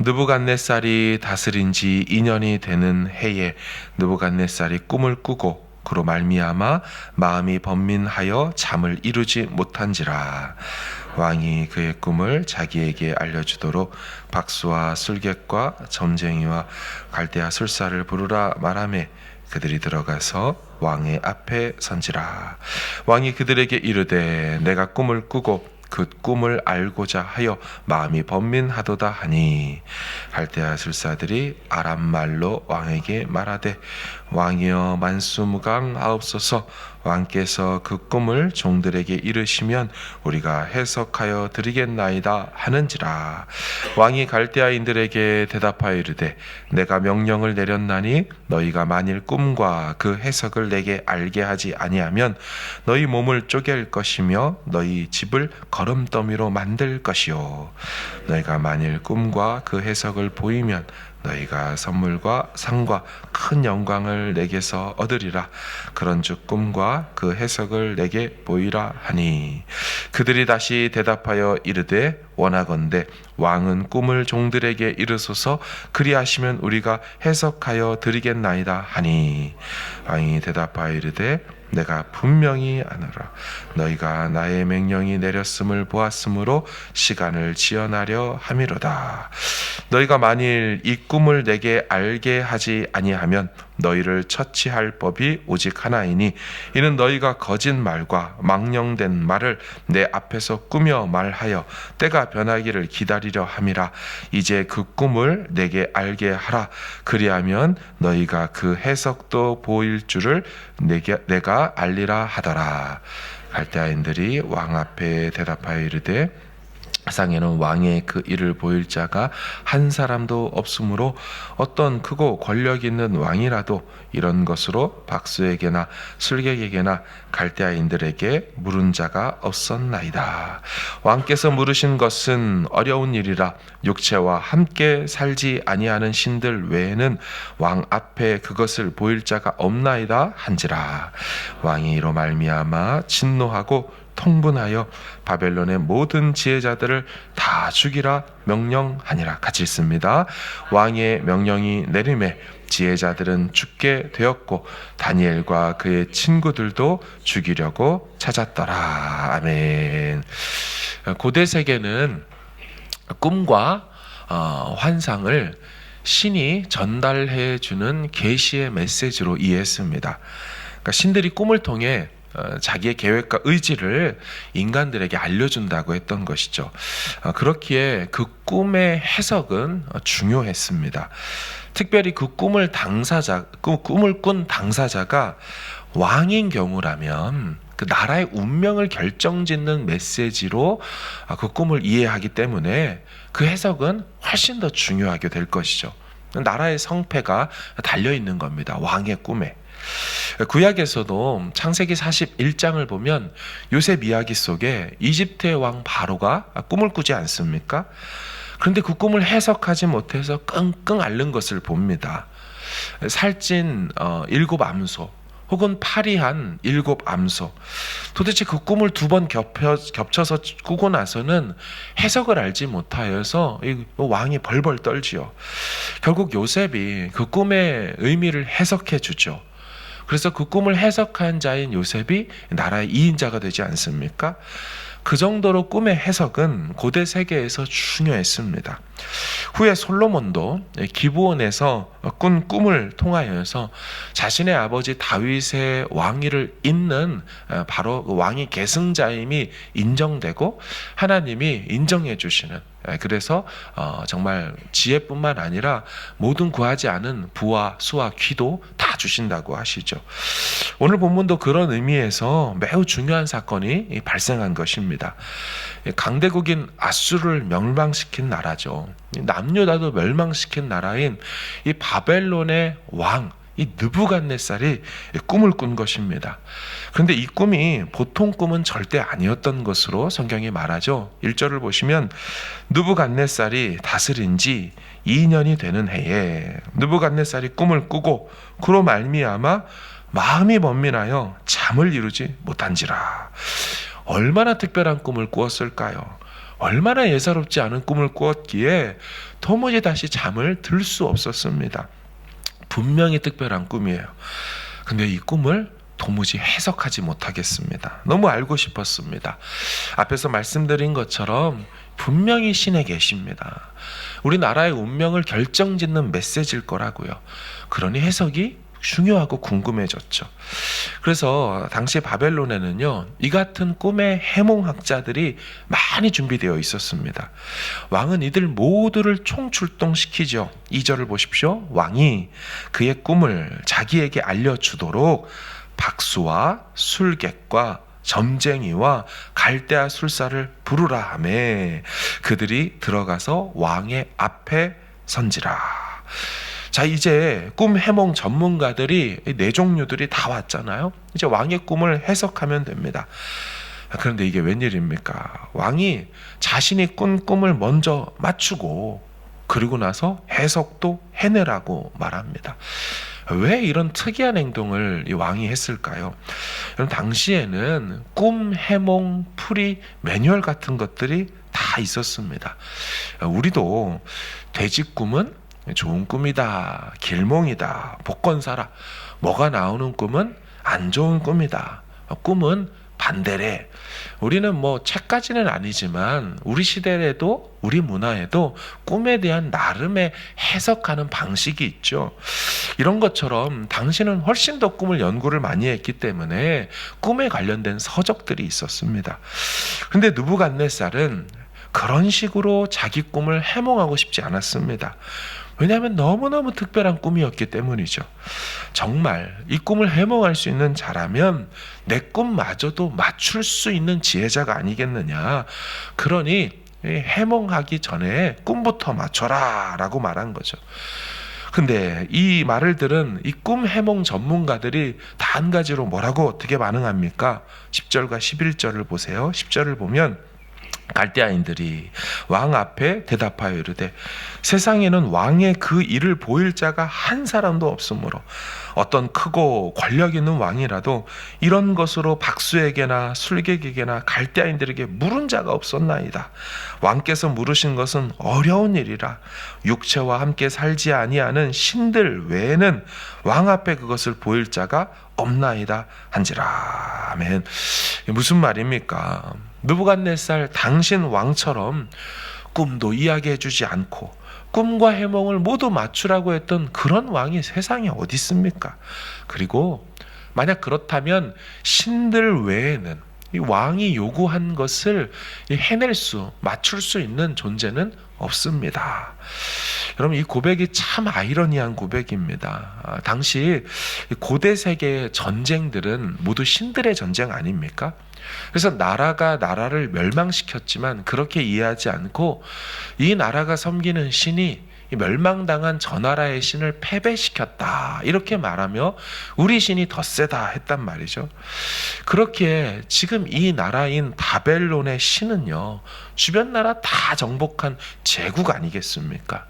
느부갓네살이 다스린 지 2년이 되는 해에 느부갓네살이 꿈을 꾸고 그로 말미암아 마음이 번민하여 잠을 이루지 못한지라. 왕이 그의 꿈을 자기에게 알려주도록 박수와 술객과 점쟁이와 갈대아 술사를 부르라 말하매 그들이 들어가서 왕의 앞에 선지라. 왕이 그들에게 이르되 내가 꿈을 꾸고 그 꿈을 알고자 하여 마음이 번민하도다 하니, 갈대아 술사들이 아람 말로 왕에게 말하되 왕이여 만수무강하옵소서. 왕께서 그 꿈을 종들에게 이르시면 우리가 해석하여 드리겠나이다 하는지라. 왕이 갈대아인들에게 대답하여 이르되 내가 명령을 내렸나니 너희가 만일 꿈과 그 해석을 내게 알게 하지 아니하면 너희 몸을 쪼갤 것이며 너희 집을 거름더미로 만들 것이요. 너희가 만일 꿈과 그 해석을 보이면 너희가 선물과 상과 큰 영광을 내게서 얻으리라. 그런즉 꿈과 그 해석을 내게 보이라 하니, 그들이 다시 대답하여 이르되 원하건대 왕은 꿈을 종들에게 이르소서. 그리하시면 우리가 해석하여 드리겠나이다 하니, 왕이 대답하여 이르되 내가 분명히 아노라. 너희가 나의 명령이 내렸음을 보았으므로 시간을 지연하려 함이로다. 너희가 만일 이 꿈을 내게 알게 하지 아니하면 너희를 처치할 법이 오직 하나이니, 이는 너희가 거짓말과 망령된 말을 내 앞에서 꾸며 말하여 때가 변하기를 기다리려 함이라. 이제 그 꿈을 내게 알게 하라. 그리하면 너희가 그 해석도 보일 줄을 내가 알리라 하더라. 갈대아인들이 왕 앞에 대답하여 이르되 세상에는 왕의 그 일을 보일 자가 한 사람도 없으므로 어떤 크고 권력 있는 왕이라도 이런 것으로 박수에게나 술객에게나 갈대아인들에게 물은 자가 없었나이다. 왕께서 물으신 것은 어려운 일이라 육체와 함께 살지 아니하는 신들 외에는 왕 앞에 그것을 보일 자가 없나이다 한지라. 왕이 이로 말미암아 진노하고 통분하여 바벨론의 모든 지혜자들을 다 죽이라 명령하니라. 같이 읽습니다. 왕의 명령이 내림에 지혜자들은 죽게 되었고 다니엘과 그의 친구들도 죽이려고 찾았더라. 아멘. 고대 세계는 꿈과 환상을 신이 전달해 주는 계시의 메시지로 이해했습니다. 그러니까 신들이 꿈을 통해 자기의 계획과 의지를 인간들에게 알려준다고 했던 것이죠. 그렇기에 그 꿈의 해석은 중요했습니다. 특별히 그 꿈을 꾼 당사자가 왕인 경우라면 그 나라의 운명을 결정짓는 메시지로 그 꿈을 이해하기 때문에 그 해석은 훨씬 더 중요하게 될 것이죠. 나라의 성패가 달려있는 겁니다. 왕의 꿈에. 구약에서도 창세기 41장을 보면 요셉 이야기 속에 이집트의 왕 바로가 꿈을 꾸지 않습니까? 그런데 그 꿈을 해석하지 못해서 끙끙 앓는 것을 봅니다. 살찐 7암소 혹은 파리한 7암소, 도대체 그 꿈을 2번 겹쳐서 꾸고 나서는 해석을 알지 못하여서 왕이 벌벌 떨지요. 결국 요셉이 그 꿈의 의미를 해석해 주죠. 그래서 그 꿈을 해석한 자인 요셉이 나라의 2인자가 되지 않습니까? 그 정도로 꿈의 해석은 고대 세계에서 중요했습니다. 후에 솔로몬도 기브온에서 꾼 꿈을 통하여서 자신의 아버지 다윗의 왕위를 잇는 바로 그 왕의 계승자임이 인정되고 하나님이 인정해 주시는, 그래서 정말 지혜뿐만 아니라 모든 구하지 않은 부와 수와 귀도 다 주신다고 하시죠. 오늘 본문도 그런 의미에서 매우 중요한 사건이 발생한 것입니다. 강대국인 아수르를 멸망시킨 나라죠. 남유다도 멸망시킨 나라인 이 바벨론의 왕, 이 느부갓네살이 꿈을 꾼 것입니다. 그런데 이 꿈이 보통 꿈은 절대 아니었던 것으로 성경이 말하죠. 1절을 보시면 느부갓네살이 다스린 지 2년이 되는 해에 느부갓네살이 꿈을 꾸고 그로 말미암아 마음이 번민하여 잠을 이루지 못한지라. 얼마나 특별한 꿈을 꾸었을까요? 얼마나 예사롭지 않은 꿈을 꾸었기에 도무지 다시 잠을 들 수 없었습니다. 분명히 특별한 꿈이에요. 근데 이 꿈을 도무지 해석하지 못하겠습니다. 너무 알고 싶었습니다. 앞에서 말씀드린 것처럼 분명히 신에 계십니다. 우리나라의 운명을 결정짓는 메시지일 거라고요. 그러니 해석이 중요하고 궁금해졌죠. 그래서 당시 바벨론에는요, 이 같은 꿈의 해몽학자들이 많이 준비되어 있었습니다. 왕은 이들 모두를 총출동시키죠. 2절을 보십시오. 왕이 그의 꿈을 자기에게 알려주도록 박수와 술객과 점쟁이와 갈대아 술사를 부르라 하매 그들이 들어가서 왕의 앞에 선지라. 자, 이제 꿈 해몽 전문가들이 네 종류들이 다 왔잖아요. 이제 왕의 꿈을 해석하면 됩니다. 그런데 이게 웬일입니까? 왕이 자신이 꾼 꿈을 먼저 맞추고 그리고 나서 해석도 해내라고 말합니다. 왜 이런 특이한 행동을 이 왕이 했을까요? 당시에는 꿈, 해몽, 풀이, 매뉴얼 같은 것들이 다 있었습니다. 우리도 돼지 꿈은 좋은 꿈이다, 길몽이다, 복권사라. 뭐가 나오는 꿈은 안 좋은 꿈이다. 꿈은 반대래. 우리는 뭐 책까지는 아니지만 우리 시대에도 우리 문화에도 꿈에 대한 나름의 해석하는 방식이 있죠. 이런 것처럼 당신은 훨씬 더 꿈을 연구를 많이 했기 때문에 꿈에 관련된 서적들이 있었습니다. 근데 느부갓네살은 그런 식으로 자기 꿈을 해몽하고 싶지 않았습니다. 왜냐하면 너무너무 특별한 꿈이었기 때문이죠. 정말 이 꿈을 해몽할 수 있는 자라면 내 꿈마저도 맞출 수 있는 지혜자가 아니겠느냐. 그러니 해몽하기 전에 꿈부터 맞춰라 라고 말한 거죠. 근데 이 말을 들은 이 꿈 해몽 전문가들이 다 한 가지로 뭐라고 어떻게 반응합니까? 10절과 11절을 보세요. 10절을 보면 갈대아인들이 왕 앞에 대답하여 이르되 세상에는 왕의 그 일을 보일 자가 한 사람도 없으므로 어떤 크고 권력 있는 왕이라도 이런 것으로 박수에게나 술객에게나 갈대아인들에게 물은 자가 없었나이다. 왕께서 물으신 것은 어려운 일이라 육체와 함께 살지 아니하는 신들 외에는 왕 앞에 그것을 보일 자가 없나이다 한지라. 아멘. 무슨 말입니까? 느부갓네살 당신 왕처럼 꿈도 이야기해주지 않고 꿈과 해몽을 모두 맞추라고 했던 그런 왕이 세상에 어디 있습니까? 그리고 만약 그렇다면 신들 외에는 이 왕이 요구한 것을 해낼 수, 맞출 수 있는 존재는 없습니다. 여러분, 이 고백이 참 아이러니한 고백입니다. 당시 고대 세계의 전쟁들은 모두 신들의 전쟁 아닙니까? 그래서 나라가 나라를 멸망시켰지만 그렇게 이해하지 않고 이 나라가 섬기는 신이 멸망당한 저 나라의 신을 패배시켰다 이렇게 말하며 우리 신이 더 세다 했단 말이죠. 그렇게 지금 이 나라인 바벨론의 신은요, 주변 나라 다 정복한 제국 아니겠습니까?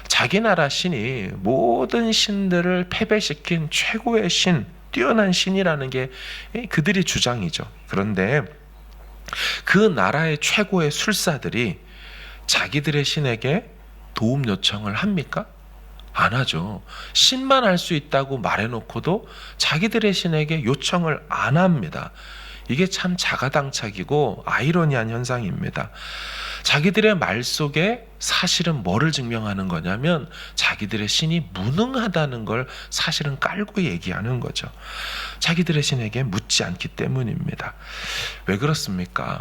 자기 나라 신이 모든 신들을 패배시킨 최고의 신, 뛰어난 신이라는 게 그들의 주장이죠. 그런데 그 나라의 최고의 술사들이 자기들의 신에게 도움 요청을 합니까? 안 하죠. 신만 할 수 있다고 말해놓고도 자기들의 신에게 요청을 안 합니다. 이게 참 자가당착이고 아이러니한 현상입니다. 자기들의 말 속에 사실은 뭐를 증명하는 거냐면 자기들의 신이 무능하다는 걸 사실은 깔고 얘기하는 거죠. 자기들의 신에게 묻지 않기 때문입니다. 왜 그렇습니까?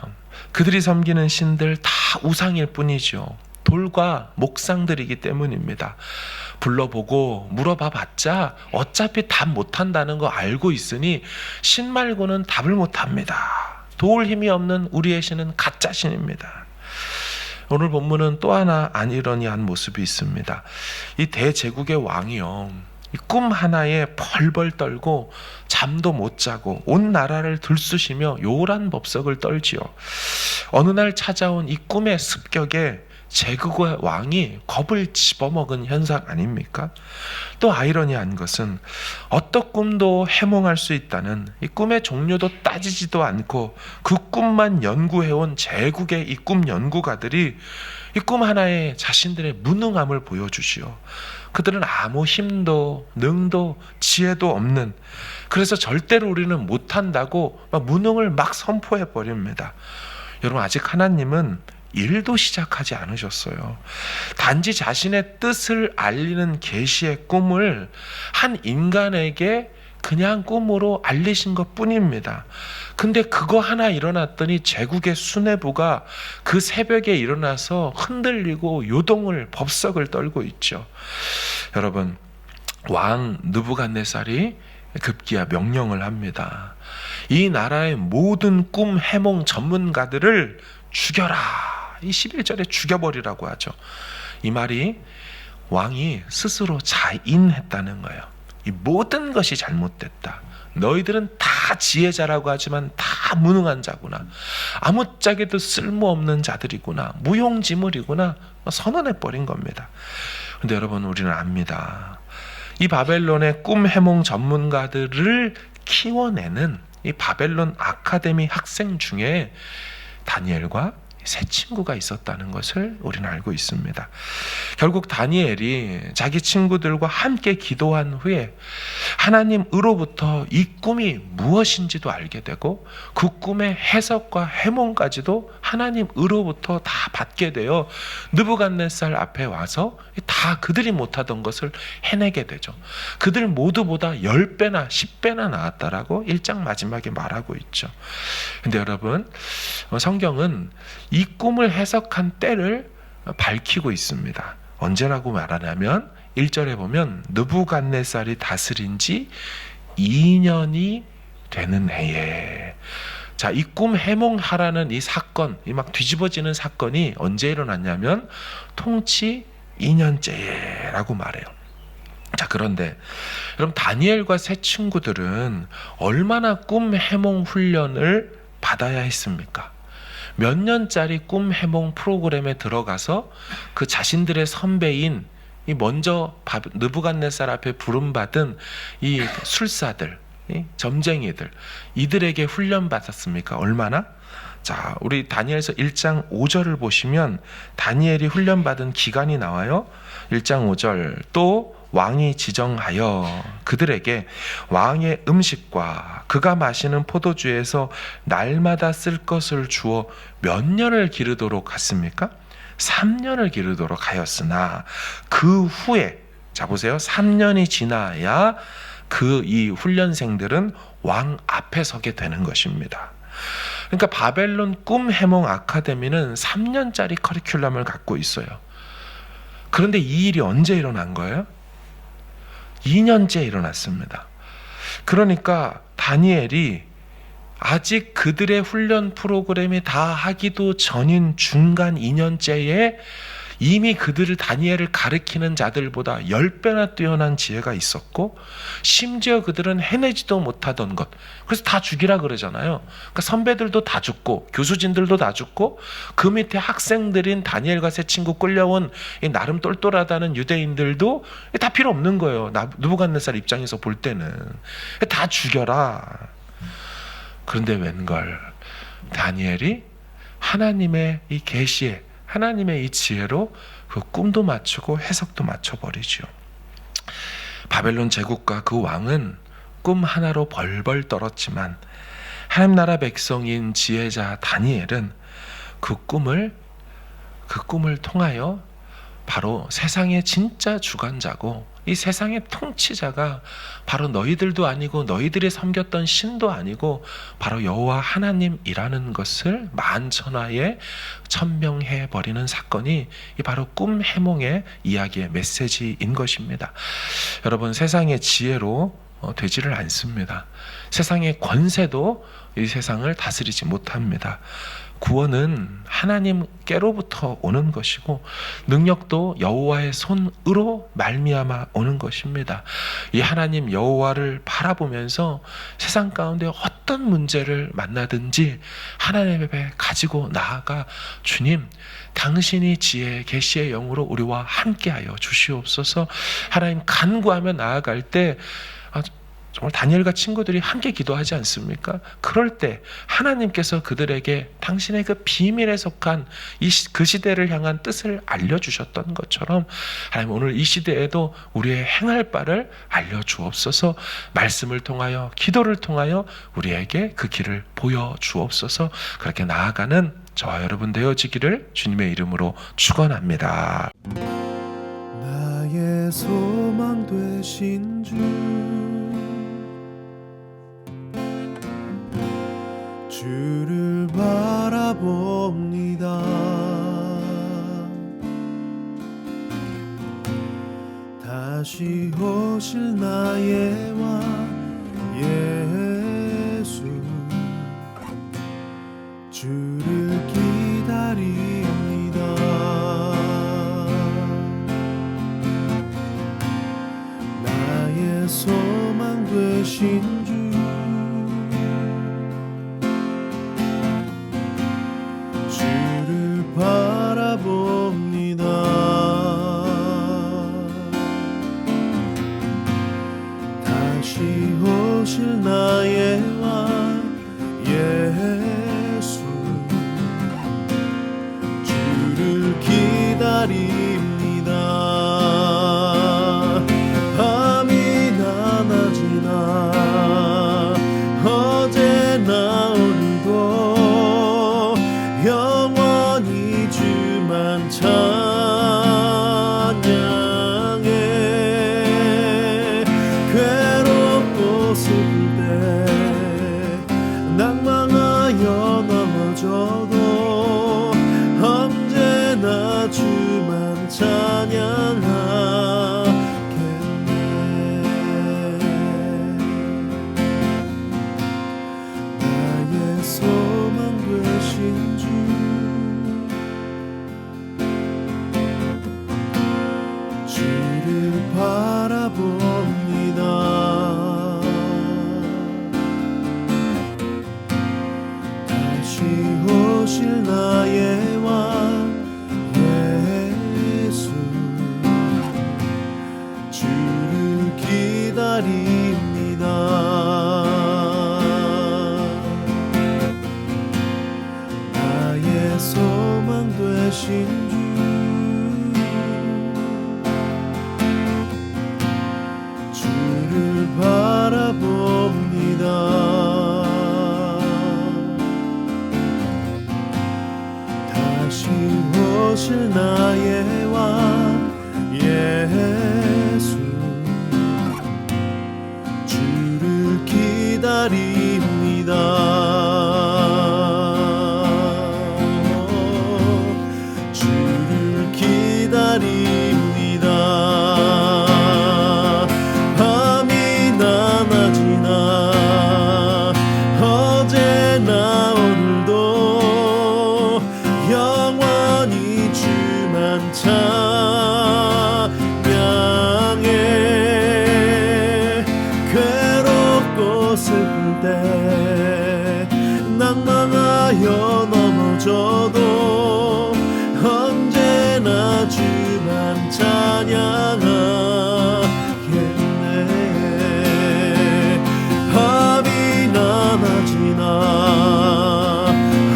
그들이 섬기는 신들 다 우상일 뿐이죠. 돌과 목상들이기 때문입니다. 불러보고 물어봐 봤자 어차피 답 못한다는 거 알고 있으니 신 말고는 답을 못합니다. 도울 힘이 없는 우리의 신은 가짜 신입니다. 오늘 본문은 또 하나 아이러니한 모습이 있습니다. 이 대제국의 왕이요, 이 꿈 하나에 벌벌 떨고 잠도 못 자고 온 나라를 들쑤시며 요란 법석을 떨지요. 어느 날 찾아온 이 꿈의 습격에 제국의 왕이 겁을 집어먹은 현상 아닙니까? 또 아이러니한 것은 어떤 꿈도 해몽할 수 있다는 이 꿈의 종류도 따지지도 않고 그 꿈만 연구해온 제국의 이 꿈 연구가들이 이 꿈 하나에 자신들의 무능함을 보여주시오. 그들은 아무 힘도 능도 지혜도 없는, 그래서 절대로 우리는 못한다고 막 무능을 막 선포해 버립니다. 여러분, 아직 하나님은 일도 시작하지 않으셨어요. 단지 자신의 뜻을 알리는 계시의 꿈을 한 인간에게 그냥 꿈으로 알리신 것 뿐입니다. 근데 그거 하나 일어났더니 제국의 수뇌부가 그 새벽에 일어나서 흔들리고 요동을 법석을 떨고 있죠. 여러분, 왕 느부갓네살이 급기야 명령을 합니다. 이 나라의 모든 꿈 해몽 전문가들을 죽여라. 이 11절에 죽여버리라고 하죠. 이 말이 왕이 스스로 자인했다는 거예요. 이 모든 것이 잘못됐다. 너희들은 다 지혜자라고 하지만 다 무능한 자구나. 아무짝에도 쓸모없는 자들이구나. 무용지물이구나. 선언해버린 겁니다. 근데 여러분, 우리는 압니다. 이 바벨론의 꿈 해몽 전문가들을 키워내는 이 바벨론 아카데미 학생 중에 다니엘과 세 친구가 있었다는 것을 우리는 알고 있습니다. 결국 다니엘이 자기 친구들과 함께 기도한 후에 하나님으로부터 이 꿈이 무엇인지도 알게 되고 그 꿈의 해석과 해몽까지도 하나님으로부터 다 받게 되어 느부갓네살 앞에 와서 다 그들이 못하던 것을 해내게 되죠. 그들 모두보다 10배나 10배나 나았다라고 1장 마지막에 말하고 있죠. 근데 여러분, 성경은 이 꿈을 해석한 때를 밝히고 있습니다. 언제라고 말하냐면 1절에 보면 느부갓네살이 다스린 지 2년이 되는 해에. 자, 이 꿈 해몽하라는 이 사건, 이 막 뒤집어지는 사건이 언제 일어났냐면 통치 2년째라고 말해요. 자, 그런데 여러분, 다니엘과 세 친구들은 얼마나 꿈 해몽 훈련을 받아야 했습니까? 몇 년짜리 꿈 해몽 프로그램에 들어가서 그 자신들의 선배인 이 먼저 느부갓네살 앞에 부름받은 이 술사들, 이 점쟁이들, 이들에게 훈련 받았습니까? 얼마나? 자, 우리 다니엘서 1장 5절을 보시면 다니엘이 훈련 받은 기간이 나와요. 1장 5절, 또 왕이 지정하여 그들에게 왕의 음식과 그가 마시는 포도주에서 날마다 쓸 것을 주어 몇 년을 기르도록 했습니까? 3년을 기르도록 하였으나 그 후에, 자 보세요, 3년이 지나야 그 이 훈련생들은 왕 앞에 서게 되는 것입니다. 그러니까 바벨론 꿈 해몽 아카데미는 3년짜리 커리큘럼을 갖고 있어요. 그런데 이 일이 언제 일어난 거예요? 2년째 일어났습니다. 그러니까 다니엘이 아직 그들의 훈련 프로그램이 다 하기도 전인 중간 2년째에 이미 그들을 다니엘을 가르치는 자들보다 10배나 뛰어난 지혜가 있었고, 심지어 그들은 해내지도 못하던 것, 그래서 다 죽이라 그러잖아요. 그러니까 선배들도 다 죽고 교수진들도 다 죽고 그 밑에 학생들인 다니엘과 세 친구 끌려온 나름 똘똘하다는 유대인들도 다 필요 없는 거예요. 느부갓네살 입장에서 볼 때는 다 죽여라. 그런데 웬걸, 다니엘이 하나님의 이 계시에, 하나님의 이 지혜로 그 꿈도 맞추고 해석도 맞춰버리죠. 바벨론 제국과 그 왕은 꿈 하나로 벌벌 떨었지만 하나님 나라 백성인 지혜자 다니엘은 그 꿈을 통하여 바로 세상의 진짜 주관자고 이 세상의 통치자가 바로 너희들도 아니고 너희들이 섬겼던 신도 아니고 바로 여호와 하나님이라는 것을 만천하에 천명해 버리는 사건이 바로 꿈 해몽의 이야기의 메시지인 것입니다. 여러분, 세상의 지혜로 되지를 않습니다. 세상의 권세도 이 세상을 다스리지 못합니다. 구원은 하나님께로부터 오는 것이고 능력도 여호와의 손으로 말미암아 오는 것입니다. 이 하나님 여호와를 바라보면서 세상 가운데 어떤 문제를 만나든지 하나님 앞에 가지고 나아가 주님, 당신이 지혜 계시의 영으로 우리와 함께하여 주시옵소서. 하나님 간구하며 나아갈 때 정말 다니엘과 친구들이 함께 기도하지 않습니까? 그럴 때 하나님께서 그들에게 당신의 그 비밀에 속한 그 시대를 향한 뜻을 알려주셨던 것처럼 하나님 오늘 이 시대에도 우리의 행할 바를 알려주옵소서. 말씀을 통하여 기도를 통하여 우리에게 그 길을 보여주옵소서. 그렇게 나아가는 저와 여러분 되어지기를 주님의 이름으로 축원합니다. 나의 소망 되신 주, 주를 바라봅니다. 다시 오실 나의 왕 예수, 주를 기다립니다. 나의 소망 되신 주, 주를 바라봅니다. 다시 오실 나의 왕 예수, 주를 기다립니다. 밤이나 낮이나 어제나 오늘도 영원히 주만 찬양해. 괴롭고 슬플 때 낭망하여 넘어져도 언제나 주만 찬양하겠네. 나의 소망 되신 주, 주를 바라봅니다. 다시 오실 나의 왕 예수, 주를 기다립니다. 나의 소망 되신 주, 주를 바라봅니다. 다시 오실 나의 왕 예수, 주를 기다립니다. 주를 기다립니다. 밤이나 낮이나 어제나 오늘도 영원히 주만 찬양해. 괴롭고 슬플 때 낭망하여 넘어져도 언제나 주만 찬양하겠네. 밤이나 낮이나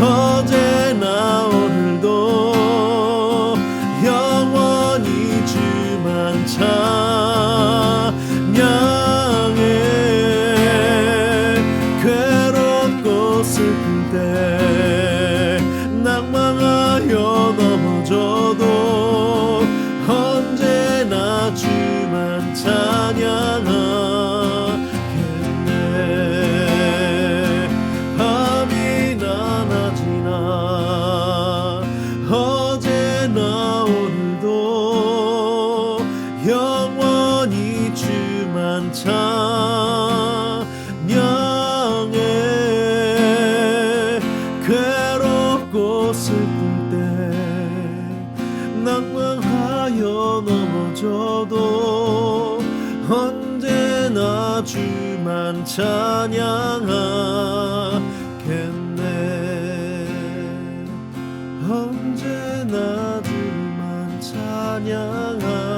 어제나 오늘도 영원히 주만 찬양해. 괴롭고 슬플 때 낭망하여 넘어져도 언제나 주만 찬양하겠네. 밤이나 낮이나 어제나 오늘도 영원히 주만 찬양해. 괴롭고 넘어져도 언제나 주만 찬양하겠네. 언제나 주만 찬양하겠네.